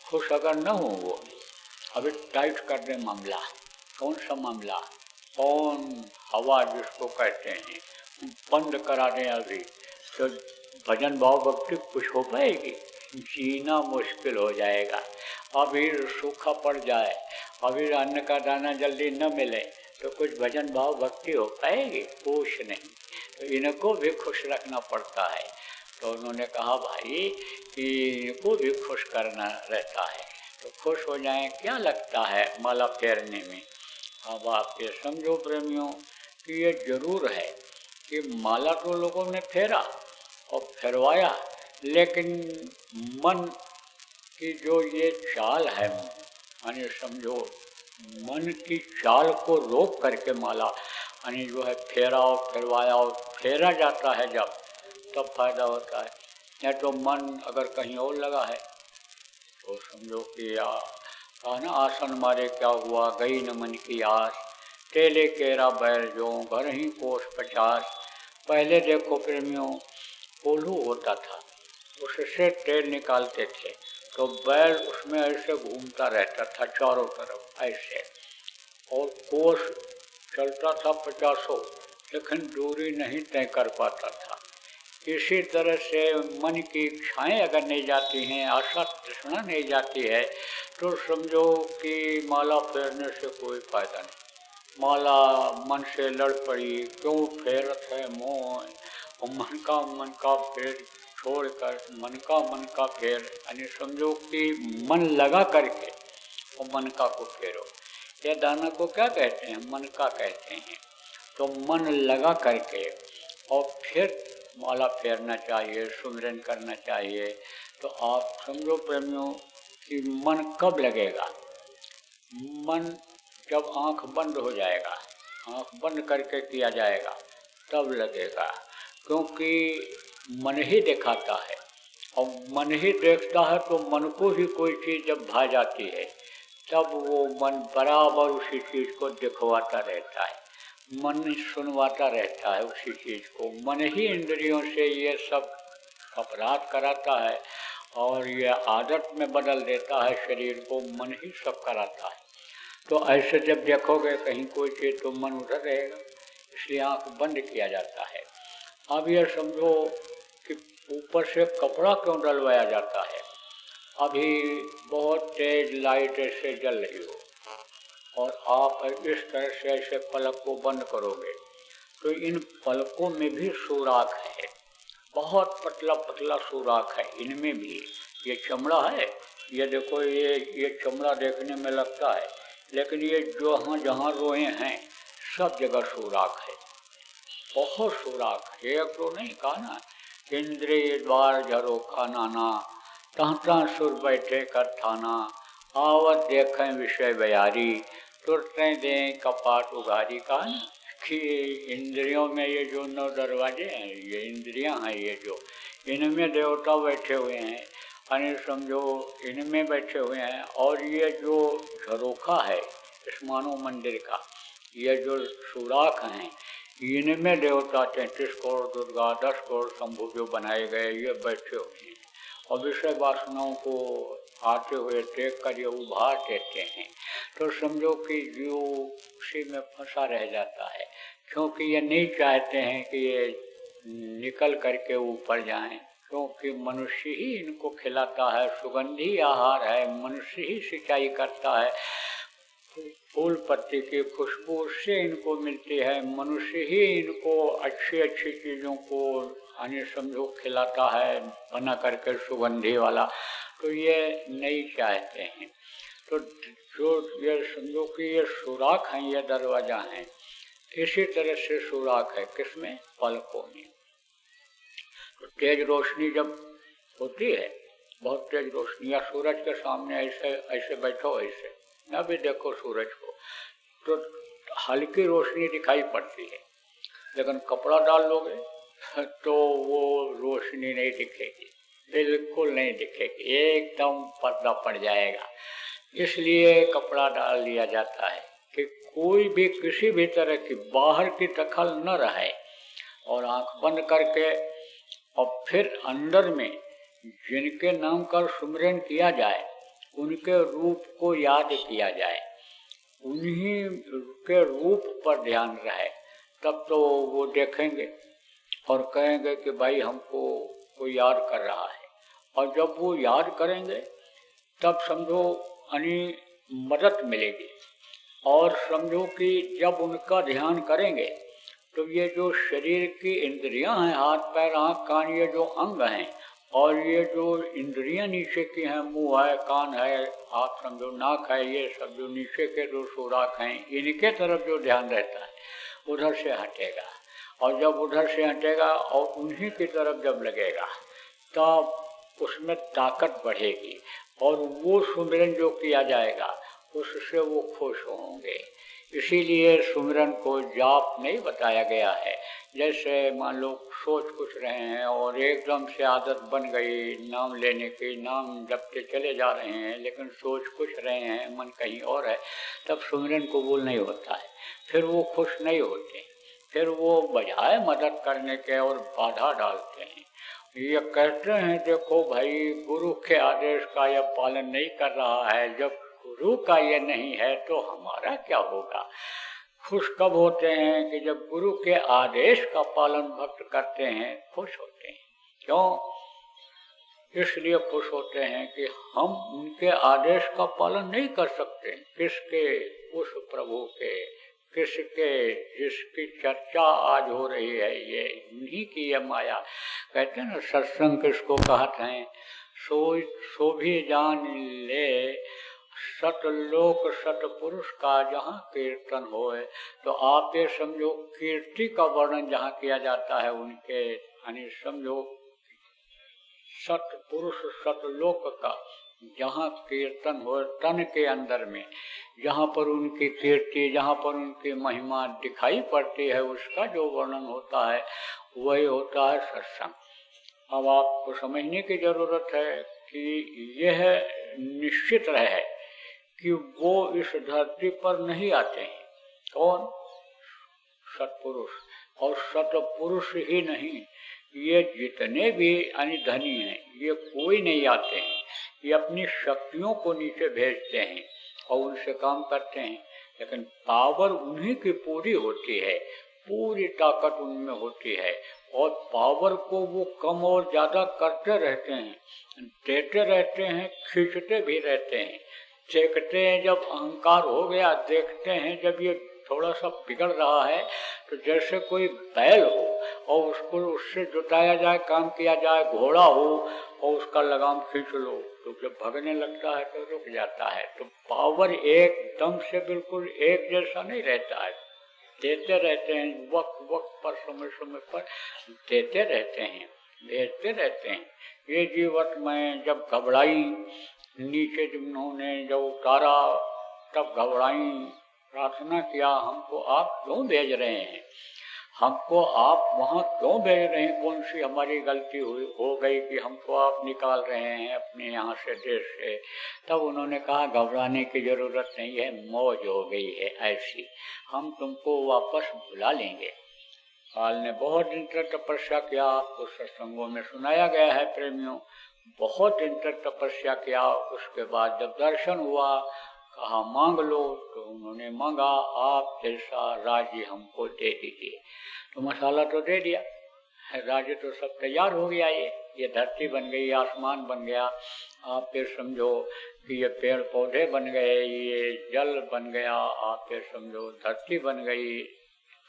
खुश अगर न हो वो, अभी टाइट कर दे मामला। कौन सा मामला? कौन हवा जिसको कहते हैं बंद करा दें अभी, तो भजन भाव भक्ति कुछ हो पाएगी? जीना मुश्किल हो जाएगा। अभी सूखा पड़ जाए, अभी अन्न का दाना जल्दी न मिले तो कुछ भजन भाव भक्ति हो पाएगी? कुछ नहीं। तो इनको भी खुश रखना पड़ता है। तो उन्होंने कहा भाई कि इनको भी खुश करना रहता है, तो खुश हो जाएं, क्या लगता है माला फेरने में। अब आप ये समझो प्रेमियों कि ये जरूर है कि माला तो लोगों ने फेरा और फेरवाया, लेकिन मन की जो ये चाल है, यानी समझो मन की चाल को रोक करके माला यानी जो है फेरा और फेरवाया, और फेरा जाता है जब, तब फायदा होता है। या तो मन अगर कहीं और लगा है तो समझो कि कहा ना, आसन मारे क्या हुआ, गई न मन की आस, टेले केरा बैर जो घर ही कोस 50। पहले देखो प्रेमियों, कोल्हू होता था, उससे तेल निकालते थे, तो बैल उसमें ऐसे घूमता रहता था चारों तरफ ऐसे, और कोस चलता था 50, लेकिन दूरी नहीं तय कर पाता था। इसी तरह से मन की इच्छाएं अगर नहीं जाती हैं, आशा तृष्णा नहीं जाती है, तो समझो कि माला फेरने से कोई फायदा नहीं। माला मन से लड़ पड़ी, क्यों फेरत है मोह, और मन का फेर छोड़कर मन का फेर, यानी समझो कि मन लगा करके और मन का को फेरो। यह दाना को क्या कहते हैं? मन का कहते हैं। तो मन लगा करके और फिर माला फेरना चाहिए, सुमिरन करना चाहिए। तो आप समझो प्रेमियों कि मन कब लगेगा? मन जब आंख बंद हो जाएगा, आंख बंद करके किया जाएगा तब लगेगा, क्योंकि मन ही दिखाता है, और मन ही देखता है, तो मन को ही कोई चीज़ जब भा जाती है तब वो मन बराबर उसी चीज़ को दिखवाता रहता है, मन सुनवाता रहता है उसी चीज़ को। मन ही इंद्रियों से ये सब अपराध कराता है और ये आदत में बदल देता है शरीर को, मन ही सब कराता है। तो ऐसे जब देखोगे कहीं कोई चीज़ तो मन उधर रहेगा, इसलिए आँख बंद किया जाता है। अब ये समझो कि ऊपर से कपड़ा क्यों डलवाया जाता है। अभी बहुत तेज लाइट ऐसे जल रही हो और आप इस तरह से ऐसे पलक को बंद करोगे तो इन पलकों में भी सुराख है, बहुत पतला पतला सुराख है इनमें भी। ये चमड़ा है, ये देखो, ये चमड़ा देखने में लगता है, लेकिन ये जो जहाँ रोए हैं सब जगह सुराख है, बहुत सुराख है। एक तो नहीं कहा ना, इंद्रिय द्वार झरोखा नाना, तहता सुर बैठे कर थाना, आवत देखें विषय बयारी, तुरते दें कपाट उगारी। कहा ना कि इंद्रियों में ये जो 9 दरवाजे हैं, ये इंद्रियां हैं, ये जो इनमें देवता बैठे हुए हैं, यानी समझो इनमें बैठे हुए हैं, और ये जो झरोखा है इस मानव मंदिर का, ये जो सुराख हैं, इनमें देवता 33 करोड़ दुर्गा, 10 करोड़ शंभु जो बनाए गए, ये बैठे हुए हैं और विषय वासनाओं को आते हुए देख कर ये उभार देते हैं। तो समझो कि जीव उसी में फंसा रह जाता है, क्योंकि ये नहीं चाहते हैं कि ये निकल करके ऊपर जाएं, क्योंकि मनुष्य ही इनको खिलाता है, सुगंधी आहार है, मनुष्य ही सिंचाई करता है, फूल पत्ती की खुशबू उससे इनको मिलती है, मनुष्य ही इनको अच्छी अच्छी चीज़ों को यानी समझो खिलाता है बना करके सुगंधी वाला। तो ये नहीं चाहते हैं। तो जो ये समझो कि ये सुराख हैं, ये दरवाजा हैं, इसी तरह से सुराख है किसमें? पलकों में। तो तेज रोशनी जब होती है, बहुत तेज रोशनी, या सूरज के सामने ऐसे ऐसे बैठो, ऐसे अभी देखो सूरज को, तो हल्की रोशनी दिखाई पड़ती है, लेकिन कपड़ा डाल लोगे तो वो रोशनी नहीं दिखेगी, बिल्कुल नहीं दिखेगी, एकदम पर्दा पड़ जाएगा। इसलिए कपड़ा डाल लिया जाता है कि कोई भी किसी भी तरह की बाहर की दखल न रहे, और आंख बंद करके और फिर अंदर में जिनके नाम का सुमिरन किया जाए, उनके रूप को याद किया जाए, उन्हीं के रूप पर ध्यान रहे, तब तो वो देखेंगे और कहेंगे कि भाई हमको कोई याद कर रहा है। और जब वो याद करेंगे तब समझो मदद मिलेगी। और समझो कि जब उनका ध्यान करेंगे तो ये जो शरीर की इंद्रियां हैं, हाथ पैर आँख कान, ये जो अंग हैं, और ये जो इंद्रियां नीचे की हैं, मुंह है, कान है, आप समझो नाक है, ये सब जो नीचे के जो सुराख हैं, इनके तरफ जो ध्यान रहता है उधर से हटेगा। और जब उधर से हटेगा और उन्हीं की तरफ जब लगेगा तब उसमें ताकत बढ़ेगी और वो सुमिरन जो किया जाएगा उससे वो खुश होंगे। इसीलिए सुमिरन को जाप नहीं बताया गया है। जैसे मान लो सोच कुछ रहे हैं और एकदम से आदत बन गई नाम लेने की, नाम जपते चले जा रहे हैं, लेकिन सोच कुछ रहे हैं, मन कहीं और है, तब सुमिरन कबूल नहीं होता है। फिर वो खुश नहीं होते, फिर वो बजाय मदद करने के और बाधा डालते हैं। ये कहते हैं देखो भाई, गुरु के आदेश का यह पालन नहीं कर रहा है, जब गुरु का ये नहीं है तो हमारा क्या होगा। खुश कब होते हैं कि जब गुरु के आदेश का पालन भक्त करते हैं, खुश होते हैं। क्यों? इसलिए खुश होते हैं कि हम उनके आदेश का पालन नहीं कर सकते। किसके? उस प्रभु के। किसके? जिसकी चर्चा आज हो रही है, ये इन्हीं की ये माया। कहते हैं ना, सत्संग किसको कहते हैं? सो भी जान ले सतलोक सतपुरुष का जहाँ कीर्तन होए। तो आप ये समझो, कीर्ति का वर्णन जहाँ किया जाता है उनके, यानी समझो सतपुरुष सतलोक का जहाँ कीर्तन हो, तन के अंदर में जहाँ पर उनकी कीर्ति, जहाँ पर उनकी महिमा दिखाई पड़ती है, उसका जो वर्णन होता है वही होता है सत्संग। अब आपको समझने की जरूरत है कि यह निश्चित रहे कि वो इस धरती पर नहीं आते हैं। कौन? सतपुरुष। और सतपुरुष ही नहीं, ये जितने भी धनी हैं, ये कोई नहीं आते हैं। ये अपनी शक्तियों को नीचे भेजते हैं और उनसे काम करते हैं, लेकिन पावर उन्हीं की पूरी होती है, पूरी ताकत उनमें होती है। और पावर को वो कम और ज्यादा करते रहते हैं, देते रहते हैं, खींचते भी रहते हैं। देखते हैं जब अहंकार हो गया, देखते हैं जब ये थोड़ा सा बिगड़ रहा है, तो जैसे कोई बैल हो और उसको उससे जुटाया जाए, काम किया जाए, घोड़ा हो और उसका लगाम खींच लो, तो जब भगने लगता है तो रुक जाता है। तो पावर एकदम से बिल्कुल एक जैसा नहीं रहता है, देते रहते हैं, वक्त वक्त पर, समय समय पर देते रहते हैं, भेजते रहते हैं। ये जीवत में जब घबराई, नीचे जिन्होंने जब उतारा तब घबराई, प्रार्थना किया, हमको आप क्यों भेज रहे हैं, हमको आप वहाँ क्यों भेज रहे हैं, कौन सी हमारी गलती हो गई कि हमको आप निकाल रहे हैं अपने यहाँ से, देश से। तब उन्होंने कहा घबराने की जरूरत नहीं है, मौज हो गई है ऐसी, हम तुमको वापस बुला लेंगे। काल ने बहुत दिन तक तपस्या किया, आपको सत्संगों में सुनाया गया है प्रेमियों, बहुत दिन तक तपस्या किया। उसके बाद जब दर्शन हुआ, कहा मांग लो, तो उन्होंने मांगा, आप जैसा राज्य हमको दे दीजिए। तो मसाला तो दे दिया, राज्य तो सब तैयार हो गया, ये धरती बन गई, आसमान बन गया, आप फिर समझो कि ये पेड़ पौधे बन गए, ये जल बन गया, आप फिर समझो धरती बन गई,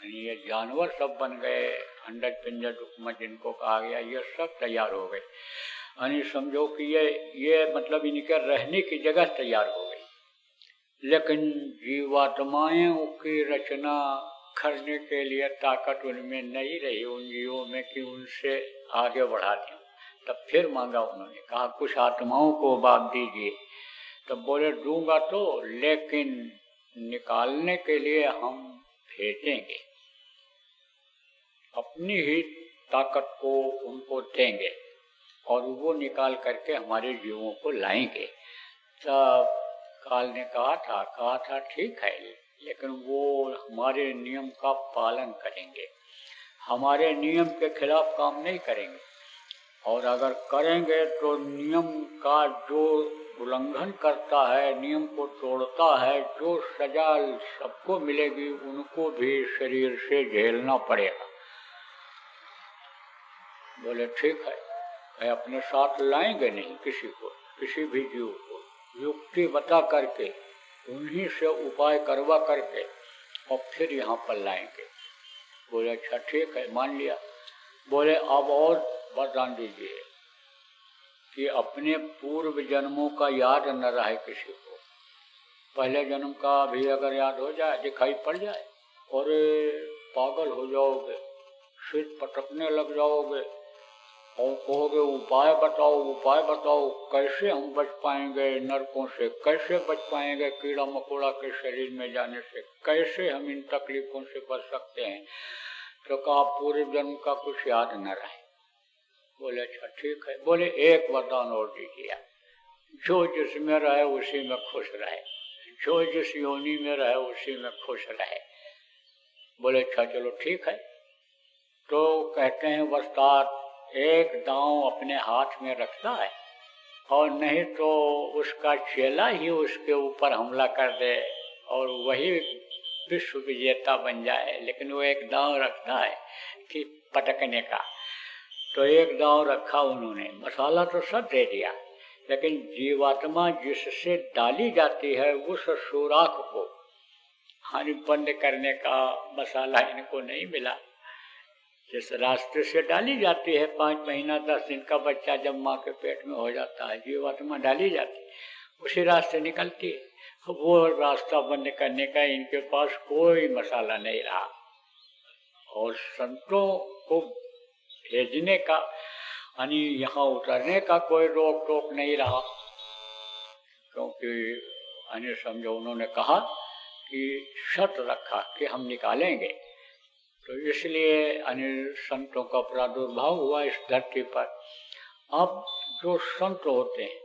ये जानवर सब बन गए, अंडज पिंजर दुखमत जिनको कहा गया, ये सब तैयार हो गए। यानी समझो कि ये मतलब इनके रहने की जगह तैयार हो गई। लेकिन जीवात्माएं की रचना करने के लिए ताकत उनमें नहीं रही, उन जीवों में, कि उनसे आगे बढ़ा दें। तब फिर मांगा उन्होंने, कहा कुछ आत्माओं को बाप दीजिए। तब बोले दूंगा तो, लेकिन निकालने के लिए हम भेजेंगे, अपनी ही ताकत को उनको देंगे और वो निकाल करके हमारे जीवों को लाएंगे। तब काल ने कहा था ठीक है, लेकिन वो हमारे नियम का पालन करेंगे, हमारे नियम के खिलाफ काम नहीं करेंगे और अगर करेंगे तो नियम का जो उल्लंघन करता है, नियम को तोड़ता है, जो सजा सबको मिलेगी उनको भी शरीर से झेलना पड़ेगा। बोले ठीक है, अपने साथ लाएंगे नहीं किसी को, किसी भी जीव को, युक्ति बता करके उन्हीं से उपाय करवा करके और फिर यहाँ पर लाएंगे। बोले अच्छा ठीक है, मान लिया। बोले अब और वरदान दीजिए कि अपने पूर्व जन्मों का याद न रहे किसी को, पहले जन्म का भी अगर याद हो जाए, दिखाई पड़ जाए, और पागल हो जाओगे, सिर पटकने लग जाओगे और कहोगे उपाय बताओ, उपाय बताओ, कैसे हम बच पाएंगे नरकों से, कैसे बच पाएंगे कीड़ा मकोड़ा के शरीर में जाने से, कैसे हम इन तकलीफों से बच सकते हैं। तो कहा पूरे जन्म का कुछ याद न रहे। बोले अच्छा ठीक है। बोले एक वरदान और दीजिए, जो जिसमें रहे उसी में खुश रहे, जो जिस योनि में रहे उसी में खुश रहे। बोले अच्छा चलो ठीक है। तो कहते हैं वस्ताद एक दांव अपने हाथ में रखता है और नहीं तो उसका चेला ही उसके ऊपर हमला कर दे और वही विश्व विजेता बन जाए, लेकिन वो एक दांव रखता है कि पटकने का। तो एक दांव रखा उन्होंने, मसाला तो सब दे दिया, लेकिन जीवात्मा जिससे डाली जाती है उस सुराख को हानि बंद करने का मसाला इनको नहीं मिला। जिस रास्ते से डाली जाती है 5 महीना 10 दिन का बच्चा जब माँ के पेट में हो जाता है, जीवात्मा डाली जाती है, उसी रास्ते निकलती है। वो रास्ता बंद करने का इनके पास कोई मसाला नहीं रहा और संतों को भेजने का यानी यहाँ उतरने का कोई रोक टोक नहीं रहा, क्योंकि यानी समझो उन्होंने कहा कि शर्त रखा कि हम निकालेंगे। तो इसलिए यानी संतों का प्रादुर्भाव हुआ इस धरती पर। अब जो संत होते हैं,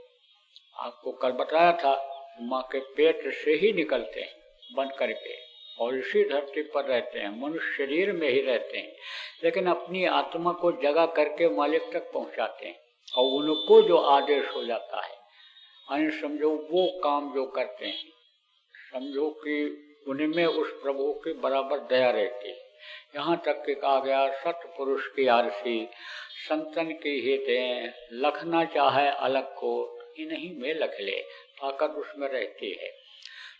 आपको कल बताया था, माँ के पेट से ही निकलते हैं बन करके और इसी धरती पर रहते हैं, मनुष्य शरीर में ही रहते हैं, लेकिन अपनी आत्मा को जगा करके मालिक तक पहुंचाते हैं और उनको जो आदेश हो जाता है यानी समझो वो काम जो करते हैं, समझो कि उनमें उस प्रभु की बराबर दया रहती है। यहाँ तक कि कहा गया सतपुरुष की आरसी संतन की हित लखना चाहे अलग को इन्हीं में लख ले, ताकत उसमें रहती है।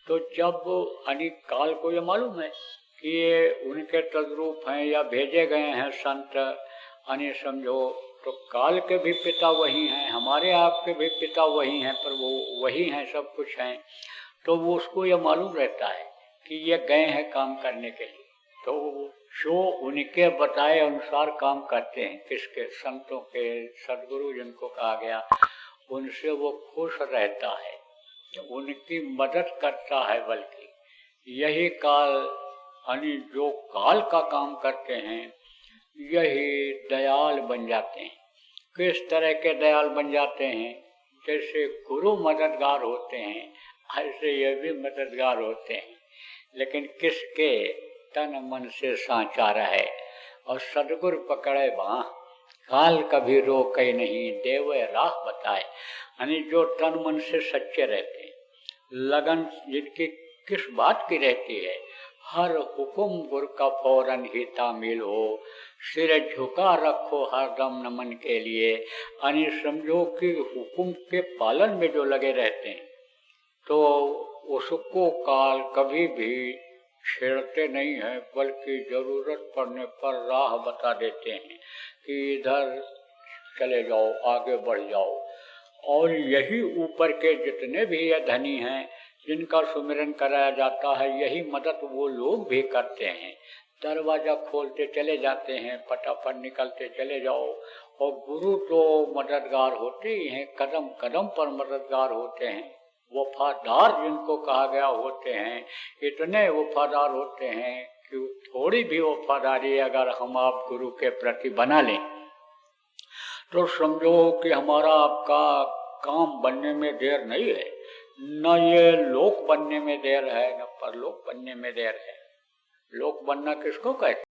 तो जब अनेक काल को ये मालूम है कि ये उनके तद्रूप हैं या भेजे गए हैं संत, यानी समझो तो काल के भी पिता वही हैं, हमारे आपके भी पिता वही हैं, पर वो वही हैं, सब कुछ हैं। तो वो उसको ये मालूम रहता है कि ये गए हैं काम करने के लिए, तो जो उनके बताए अनुसार काम करते हैं, किसके, संतों के, सदगुरु जिनको कहा गया, उनसे वो खुश रहता है, उनकी मदद करता है। बल्कि यही काल यानी जो काल का काम करते हैं यही दयाल बन जाते हैं। किस तरह के दयाल बन जाते हैं? जैसे गुरु मददगार होते हैं ऐसे ये भी मददगार होते हैं, लेकिन किसके? तन मन से सांचा रहे और सदगुरु पकड़े बाँ, काल कभी रोके नहीं, देवे राह बताए। यानी जो तन मन से सच्चे रहते हैं, लगन जिनकी किस बात की रहती है, हर हुकुम गुरु का फौरन ही तामील हो, सिर झुका रखो हरदम नमन के लिए। यानी समझो कि हुकुम के पालन में जो लगे रहते हैं तो उसको काल कभी भी छेड़ते नहीं है, बल्कि जरूरत पड़ने पर राह बता देते हैं कि इधर चले जाओ, आगे बढ़ जाओ। और यही ऊपर के जितने भी ये धनी हैं जिनका सुमिरन कराया जाता है, यही मदद वो लोग भी करते हैं। दरवाजा खोलते चले जाते हैं, फटाफट निकलते चले जाओ। और गुरु तो मददगार होते ही हैं, कदम कदम पर मददगार होते हैं। वफादार जिनको कहा गया होते हैं, इतने वफादार होते हैं कि थोड़ी भी वफादारी अगर हम आप गुरु के प्रति बना लें तो समझो कि हमारा आपका काम बनने में देर नहीं है, न ये लोक बनने में देर है, न परलोक बनने में देर है। लोक बनना किसको कहते हैं?